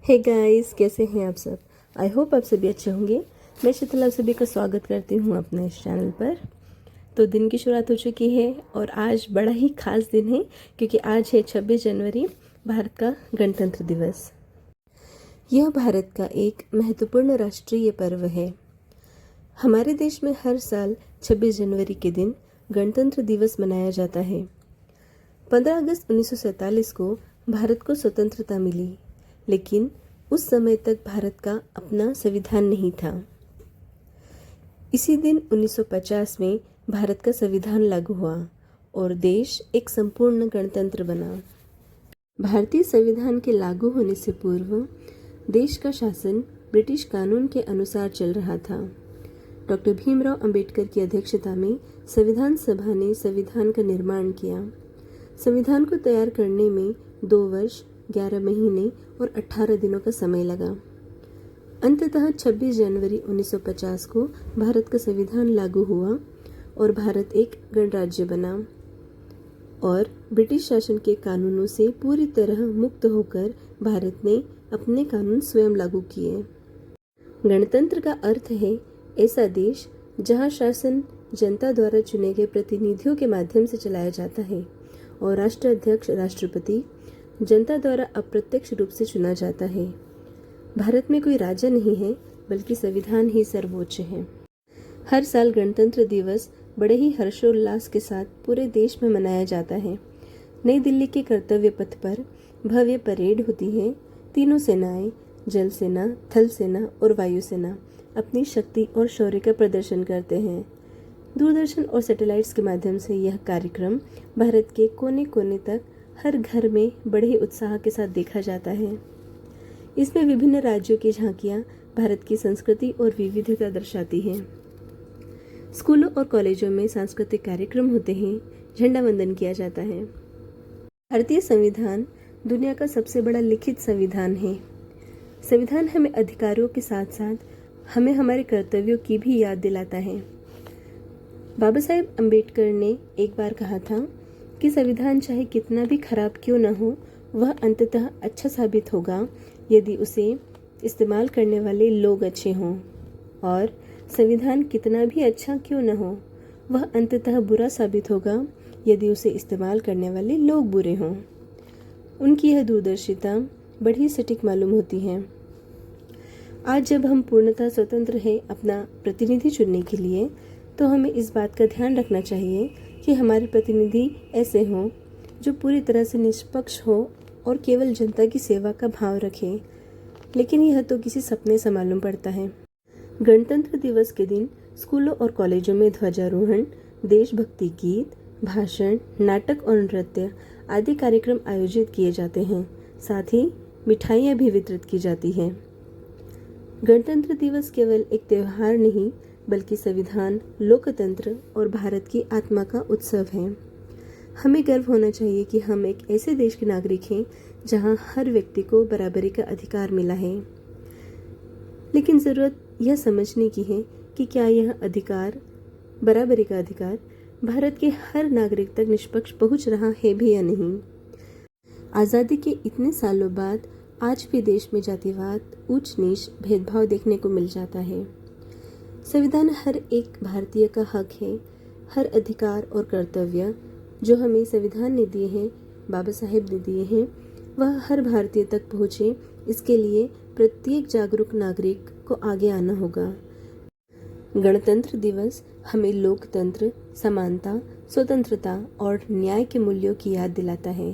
Hey guys, कैसे हैं आप सब। आई होप आप सभी अच्छे होंगे। मैं शीतल आप सभी का स्वागत करती हूँ अपने इस चैनल पर। तो दिन की शुरुआत हो चुकी है और आज बड़ा ही खास दिन है क्योंकि आज है 26 जनवरी, भारत का गणतंत्र दिवस। यह भारत का एक महत्वपूर्ण राष्ट्रीय पर्व है। हमारे देश में हर साल 26 जनवरी के दिन गणतंत्र दिवस मनाया जाता है। 15 अगस्त 1947 को भारत को स्वतंत्रता मिली, लेकिन उस समय तक भारत का अपना संविधान नहीं था। इसी दिन 1950 में भारत का संविधान लागू हुआ और देश एक संपूर्ण गणतंत्र बना। भारतीय संविधान के लागू होने से पूर्व देश का शासन ब्रिटिश कानून के अनुसार चल रहा था। डॉक्टर भीमराव अंबेडकर की अध्यक्षता में संविधान सभा ने संविधान का निर्माण किया। संविधान को तैयार करने में 2 वर्ष 11 महीने और 18 दिनों का समय लगा। अंततः 26 जनवरी 1950 को भारत का संविधान लागू हुआ और भारत एक गणराज्य बना और ब्रिटिश शासन के कानूनों से पूरी तरह मुक्त होकर भारत ने अपने कानून स्वयं लागू किए। गणतंत्र का अर्थ है ऐसा देश जहां शासन जनता द्वारा चुने गए प्रतिनिधियों के माध्यम से चलाया जाता है और राष्ट्राध्यक्ष राष्ट्रपति जनता द्वारा अप्रत्यक्ष रूप से चुना जाता है। भारत में कोई राजा नहीं है, बल्कि संविधान ही सर्वोच्च है। हर साल गणतंत्र दिवस बड़े ही हर्षोल्लास के साथ पूरे देश में मनाया जाता है। नई दिल्ली के कर्तव्य पथ पर भव्य परेड होती है। तीनों सेनाएं, जल सेना, थल सेना और वायु सेना अपनी शक्ति और शौर्य का प्रदर्शन करते हैं। दूरदर्शन और सैटेलाइट्स के माध्यम से यह कार्यक्रम भारत के कोने कोने तक हर घर में बड़े ही उत्साह के साथ देखा जाता है। इसमें विभिन्न राज्यों की झांकियां भारत की संस्कृति और विविधता दर्शाती हैं। स्कूलों और कॉलेजों में सांस्कृतिक कार्यक्रम होते हैं, झंडा वंदन किया जाता है। भारतीय संविधान दुनिया का सबसे बड़ा लिखित संविधान है। संविधान हमें अधिकारों के साथ साथ हमें हमारे कर्तव्यों की भी याद दिलाता है। बाबा साहेब अम्बेडकर ने एक बार कहा था कि संविधान चाहे कितना भी खराब क्यों न हो, वह अंततः अच्छा साबित होगा यदि उसे इस्तेमाल करने वाले लोग अच्छे हों, और संविधान कितना भी अच्छा क्यों न हो, वह अंततः बुरा साबित होगा यदि उसे इस्तेमाल करने वाले लोग बुरे हों। उनकी यह दूरदर्शिता बड़ी सटीक मालूम होती है। आज जब हम पूर्णतः स्वतंत्र हैं अपना प्रतिनिधि चुनने के लिए, तो हमें इस बात का ध्यान रखना चाहिए कि हमारे प्रतिनिधि ऐसे हों जो पूरी तरह से निष्पक्ष हो और केवल जनता की सेवा का भाव रखें। लेकिन यह तो किसी सपने से मालूम पड़ता है। गणतंत्र दिवस के दिन स्कूलों और कॉलेजों में ध्वजारोहण, देशभक्ति गीत, भाषण, नाटक और नृत्य आदि कार्यक्रम आयोजित किए जाते हैं। साथ ही मिठाइयाँ भी वितरित की जाती हैं। गणतंत्र दिवस केवल एक त्योहार नहीं, बल्कि संविधान, लोकतंत्र और भारत की आत्मा का उत्सव है। हमें गर्व होना चाहिए कि हम एक ऐसे देश के नागरिक हैं जहां हर व्यक्ति को बराबरी का अधिकार मिला है। लेकिन ज़रूरत यह समझने की है कि क्या यह अधिकार, बराबरी का अधिकार, भारत के हर नागरिक तक निष्पक्ष पहुंच रहा है भी या नहीं। आज़ादी के इतने सालों बाद आज भी देश में जातिवाद, ऊंच नीच, भेदभाव देखने को मिल जाता है। संविधान हर एक भारतीय का हक है। हर अधिकार और कर्तव्य जो हमें संविधान ने दिए हैं, बाबा साहेब ने दिए हैं, वह हर भारतीय तक पहुँचे, इसके लिए प्रत्येक जागरूक नागरिक को आगे आना होगा। गणतंत्र दिवस हमें लोकतंत्र, समानता, स्वतंत्रता और न्याय के मूल्यों की याद दिलाता है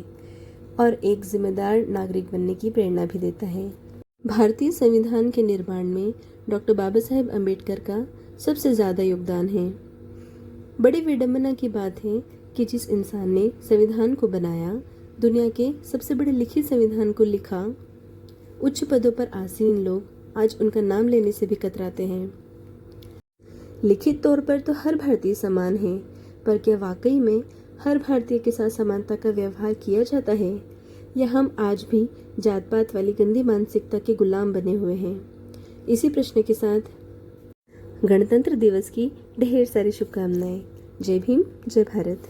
और एक जिम्मेदार नागरिक बनने की प्रेरणा भी देता है। भारतीय संविधान के निर्माण में डॉक्टर बाबा साहेब अम्बेडकर का सबसे ज़्यादा योगदान है। बड़ी विडंबना की बात है कि जिस इंसान ने संविधान को बनाया, दुनिया के सबसे बड़े लिखित संविधान को लिखा, उच्च पदों पर आसीन लोग आज उनका नाम लेने से भी कतराते हैं। लिखित तौर पर तो हर भारतीय समान है, पर क्या वाकई में हर भारतीय के साथ समानता का व्यवहार किया जाता है, या हम आज भी जात पात वाली गंदी मानसिकता के गुलाम बने हुए हैं? इसी प्रश्न के साथ गणतंत्र दिवस की ढेर सारी शुभकामनाएं। जय भीम, जय भारत।